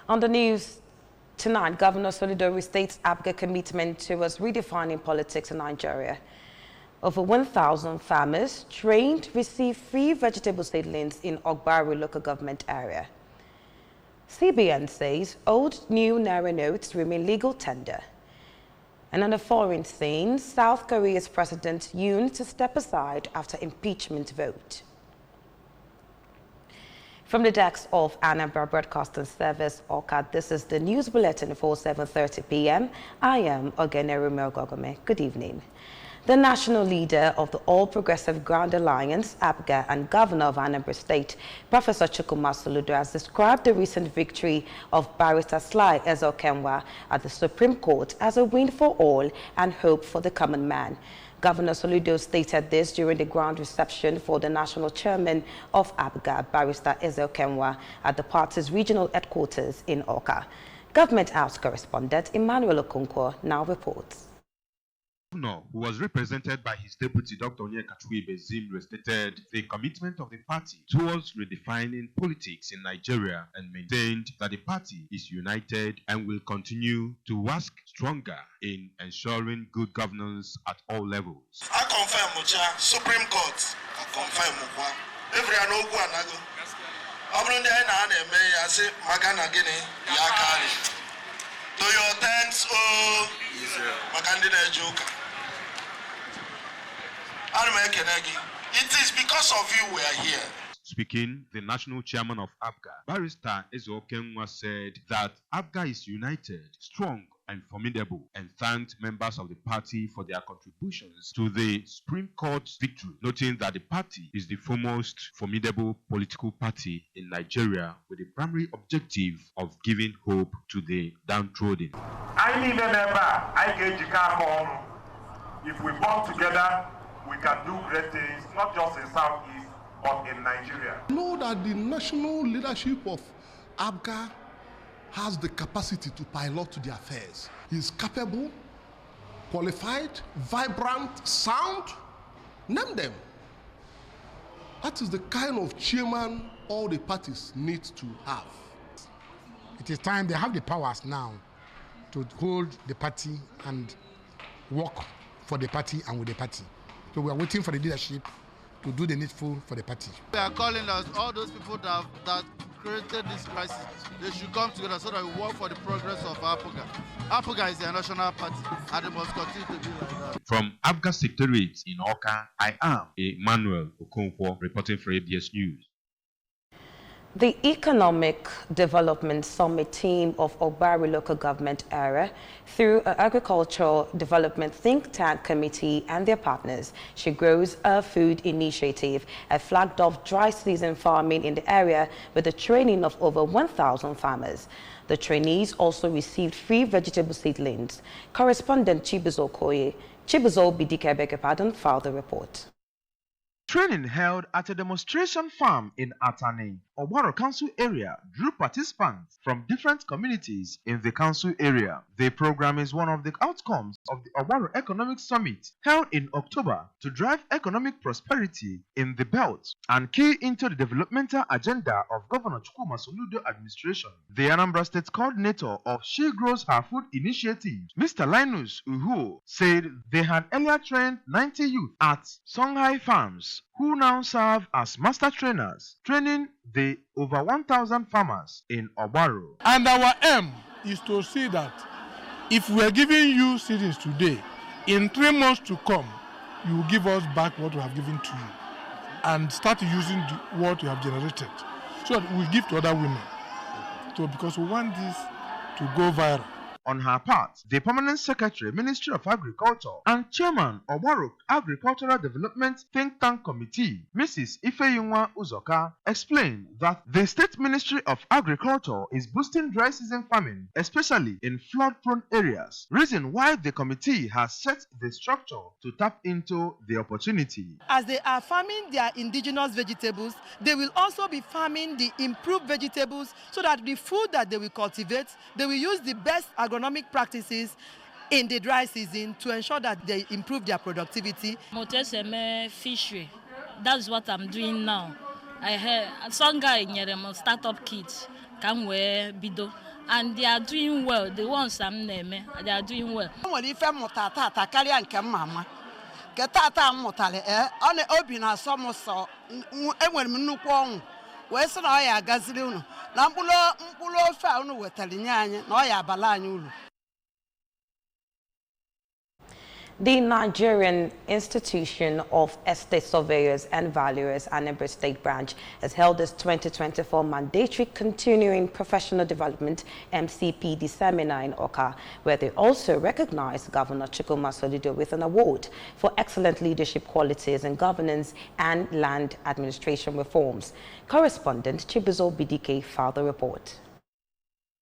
On the news tonight, Governor Soludo restates ABGA commitment towards redefining politics in Nigeria. Over 1,000 farmers trained receive free vegetable seedlings in Ogbaru local government area. CBN says old new Naira notes remain legal tender. And on the foreign scene, South Korea's President Yoon to step aside after impeachment vote. From the decks of Anambra Broadcasting Service, Oka, this is the news bulletin for 7:30 p.m. I am Ogenere Melgogome. Good evening. The national leader of the All Progressive Grand Alliance, ABGA, and Governor of Anambra State, Professor Chukwuma Soludo, has described the recent victory of Barrister Sly Ezeokenwa at the Supreme Court as a win for all and hope for the common man. Governor Soludo stated this during the grand reception for the national chairman of ABGA, Barrister Ezeokenwa, at the party's regional headquarters in Oka. Government House correspondent Emmanuel Okonkwo now reports. The governor, who was represented by his deputy Dr. Onyekachukwu Bezim, restated the commitment of the party towards redefining politics in Nigeria and maintained that the party is united and will continue to work stronger in ensuring good governance at all levels. I confirm, Supreme Court, I confirm, every anogu anago. Abrundi I say Magana Guinea, Yakari. To your thanks, oh, Magandina Joka. It is because of you we are here. Speaking, the national chairman of ABGA, Barrister Ezeokenwa, said that ABGA is united, strong, and formidable, and thanked members of the party for their contributions to the Supreme Court's victory, noting that the party is the foremost formidable political party in Nigeria with the primary objective of giving hope to the downtrodden. I need a member, I get you home. If we work together, we can do great things, not just in Southeast, but in Nigeria. Know that the national leadership of ABGA has the capacity to pilot to the affairs. He's capable, qualified, vibrant, sound. Name them. That is the kind of chairman all the parties need to have. It is time they have the powers now to hold the party and work for the party and with the party. So we are waiting for the leadership to do the needful for the party. We are calling us, all those people that created this crisis, they should come together so that we work for the progress of ABGA. ABGA is a national party and it must continue to be like that. From ABGA Secretariat in Oka, I am Emmanuel Okonkwo reporting for ABS News. The Economic Development Summit team of Ogbaru local government area, through an agricultural development think tank committee and their partners, She Grows a Food Initiative, a flagged off dry season farming in the area with the training of over 1,000 farmers. The trainees also received free vegetable seedlings. Correspondent Chibuzo Bidikebeke filed the report. Training held at a demonstration farm in Atani, Obwaro Council area, drew participants from different communities in the council area. The program is one of the outcomes of the Obwaro Economic Summit held in October to drive economic prosperity in the belt and key into the developmental agenda of Governor Chukwuma Soludo administration. The Anambra State coordinator of She Grows Her Food Initiative, Mr. Linus Uhu, said they had earlier trained 90 youth at Songhai Farms, who now serve as master trainers, training the over 1,000 farmers in Obwaro. And our aim is to see that if we are giving you seedings today, in 3 months to come, you will give us back what we have given to you and start using what you have generated so that we give to other women. So because we want this to go viral. On her part, the Permanent Secretary, Ministry of Agriculture, and Chairman of Obwaro Agricultural Development Think Tank Committee, Mrs. Ifeyinwa Uzoka, explained that the State Ministry of Agriculture is boosting dry season farming, especially in flood-prone areas, reason why the committee has set the structure to tap into the opportunity. As they are farming their indigenous vegetables, they will also be farming the improved vegetables so that the food that they will cultivate, they will use the best agronomic practices in the dry season to ensure that they improve their productivity. Moteseme fishery, that's what I'm doing now. I have some guy in a startup kit, can wear bido. and they are doing well. The ones I'm naming, they are doing well. Ketata motale on obina somoso enwere nnukwu ọnwụ wee sị na ọ ya agaziri unu na mkpụrụ ofe a unu wetara nye anyị na ọ ya abala anyị uru. The Nigerian Institution of Estate Surveyors and Valuers, Anambra State Branch, has held its 2024 Mandatory Continuing Professional Development MCPD Seminar in Oka, where they also recognized Governor Chukwuma Soludo with an award for excellent leadership qualities in governance and land administration reforms. Correspondent Chibuzo Bidike filed the report.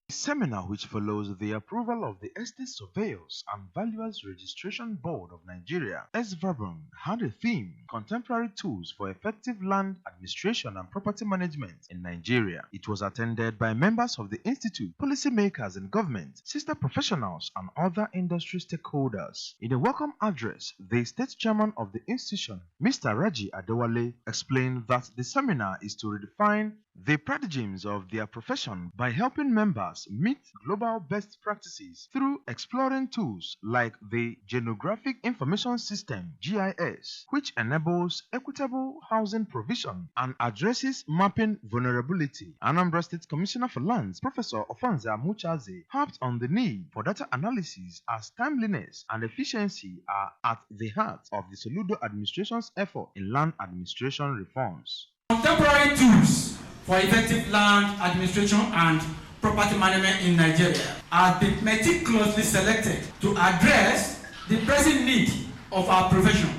The seminar, which follows the approval of the Estate Surveyors and Valuers Registration Board of Nigeria, SVABRN, had a theme: Contemporary Tools for Effective Land Administration and Property Management in Nigeria. It was attended by members of the Institute, policymakers in government, sister professionals, and other industry stakeholders. In a welcome address, the state chairman of the institution, Mr. Raji Adewale, explained that the seminar is to redefine the paradigms of their profession by helping members meet global best practices through exploring tools like the Geographic Information System (GIS), which enables equitable housing provision and addresses mapping vulnerability. Anambra State Commissioner for Lands, Professor Ofanza Muchaze, harped on the need for data analysis as timeliness and efficiency are at the heart of the Soludo administration's effort in land administration reforms. Contemporary tools for effective land administration and property management in Nigeria have been meticulously selected to address the pressing need of our profession.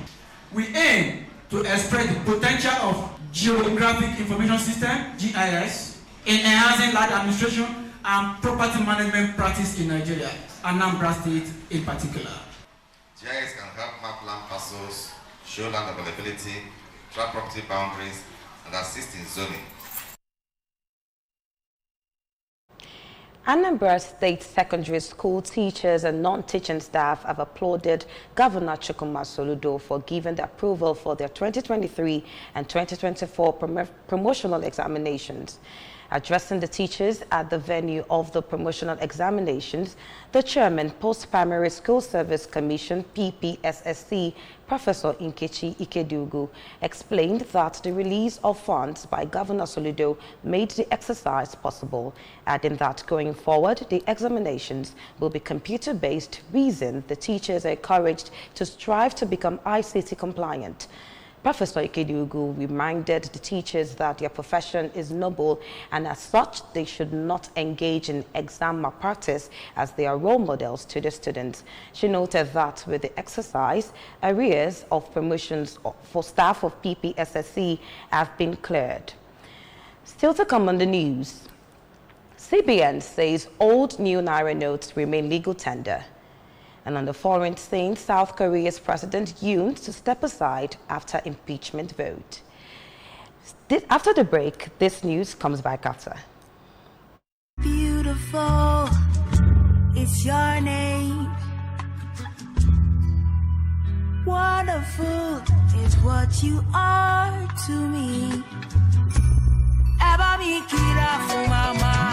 We aim to express the potential of Geographic Information System (GIS) in enhancing land administration and property management practice in Nigeria, Anambra State in particular. GIS can help map land parcels, show land availability, track property boundaries, and assist in zoning. Anambra State Secondary School teachers and non-teaching staff have applauded Governor Chukwuma Soludo for giving the approval for their 2023 and 2024 promotional examinations. Addressing the teachers at the venue of the promotional examinations, the chairman, Post-Primary School Service Commission, PPSSC, Professor Nkechi Ikedugu, explained that the release of funds by Governor Soludo made the exercise possible, adding that going forward, the examinations will be computer-based, reason the teachers are encouraged to strive to become ICT compliant. Professor Ikedugu reminded the teachers that their profession is noble and as such they should not engage in exam malpractice as they are role models to the students. She noted that with the exercise, arrears of promotions for staff of PPSSC have been cleared. Still to come on the news, CBN says old new Naira notes remain legal tender. And on the foreign scene, South Korea's President Yoon to step aside after impeachment vote. After the break, this news comes back after. Beautiful, it's your name. Wonderful is what you are to me. Eba mi kira fu mama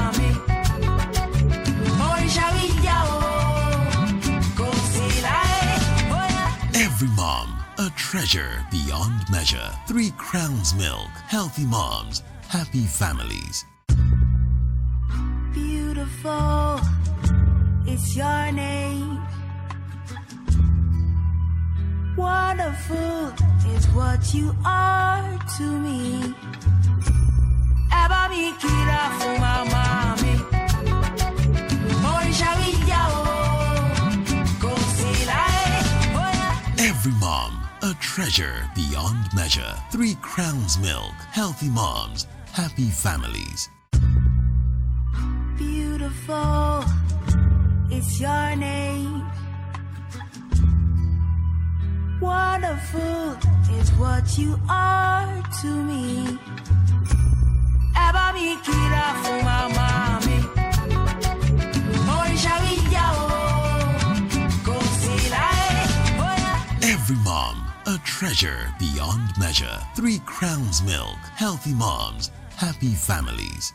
Every mom, a treasure beyond measure. 3 Crowns Milk. Healthy moms, happy families. Beautiful, it's your name. Wonderful is what you are to me. Eba mi kira fu mama mi. Every mom, a treasure beyond measure. 3 Crowns Milk. Healthy moms, happy families. Beautiful, it's your name. Wonderful is what you are to me. Eba mi kira fu mama mi. Every mom, a treasure beyond measure. 3 Crowns Milk. Healthy moms, happy families.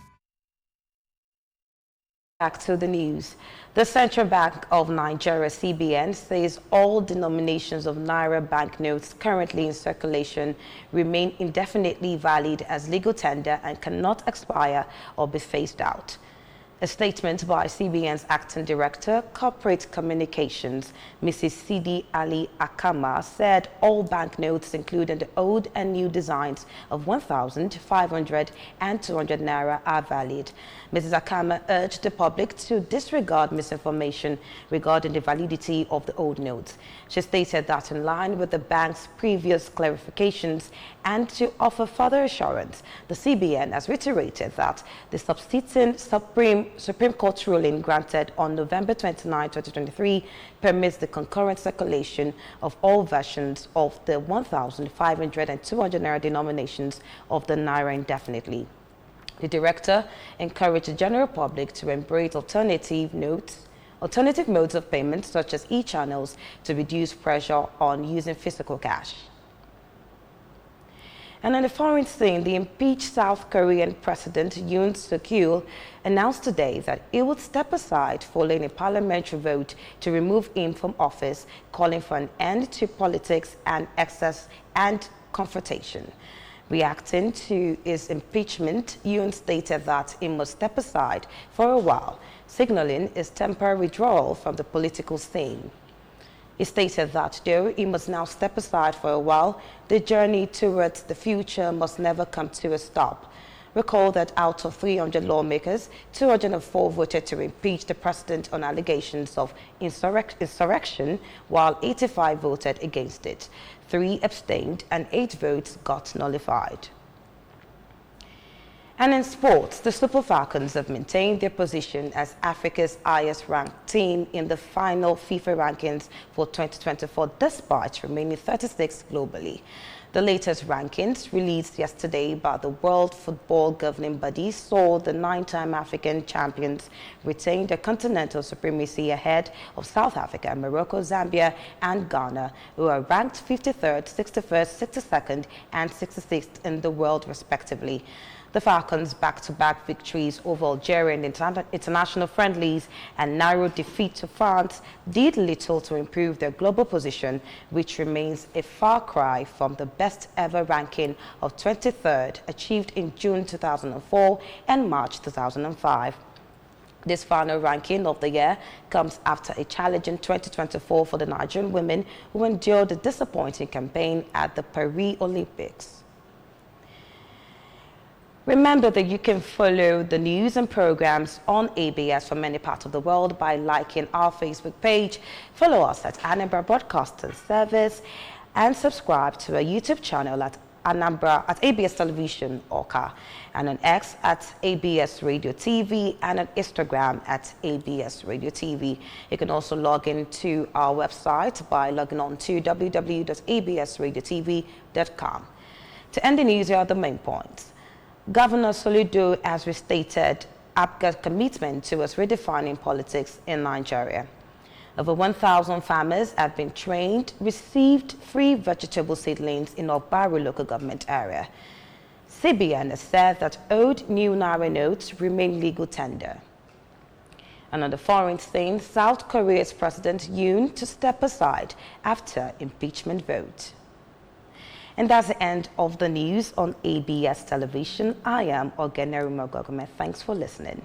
Back to the news. The Central Bank of Nigeria, CBN, says all denominations of Naira banknotes currently in circulation remain indefinitely valid as legal tender and cannot expire or be phased out. A statement by CBN's Acting Director, Corporate Communications, Mrs. Sidi Ali Akama, said all banknotes, including the old and new designs of 1,000, 500 and 200 Naira, are valid. Mrs. Akama urged the public to disregard misinformation regarding the validity of the old notes. She stated that in line with the bank's previous clarifications and to offer further assurance, the CBN has reiterated that the subsequent Supreme Court ruling granted on November 29, 2023 permits the concurrent circulation of all versions of the 1,500 and 200 Naira denominations of the Naira indefinitely. The director encouraged the general public to embrace alternative modes of payment such as e-channels to reduce pressure on using physical cash. And on the foreign scene, the impeached South Korean President Yoon Suk-yeol announced today that he would step aside following a parliamentary vote to remove him from office, calling for an end to politics and excess and confrontation. Reacting to his impeachment, Yoon stated that he must step aside for a while, signaling his temporary withdrawal from the political scene. He stated that though he must now step aside for a while, the journey towards the future must never come to a stop. Recall that out of 300 lawmakers, 204 voted to impeach the president on allegations of insurrection, while 85 voted against it. 3 abstained and 8 votes got nullified. And in sports, the Super Falcons have maintained their position as Africa's highest-ranked team in the final FIFA rankings for 2024, despite remaining 36th globally. The latest rankings, released yesterday by the World Football Governing Body, saw the 9-time African champions retain their continental supremacy ahead of South Africa, Morocco, Zambia, and Ghana, who are ranked 53rd, 61st, 62nd, and 66th in the world, respectively. The Falcons' back-to-back victories over Algeria in international friendlies and narrow defeat to France did little to improve their global position, which remains a far cry from the best-ever ranking of 23rd, achieved in June 2004 and March 2005. This final ranking of the year comes after a challenging 2024 for the Nigerian women, who endured a disappointing campaign at the Paris Olympics. Remember that you can follow the news and programs on ABS from many parts of the world by liking our Facebook page, follow us at Anambra Broadcasting Service, and subscribe to our YouTube channel at Anambra at ABS Television Oka, and on X at ABS Radio TV, and on Instagram at ABS Radio TV. You can also log into our website by logging on to www.absradiotv.com. To end the news, here are the main points. Governor Soludo has restated APGA's commitment towards redefining politics in Nigeria. Over 1,000 farmers have been trained, received free vegetable seedlings in Obaru local government area. CBN has said that old new Naira notes remain legal tender. And on the foreign scene, South Korea's President Yoon to step aside after impeachment vote. And that's the end of the news on ABS Television. I am Ogenere Mogogome. Thanks for listening.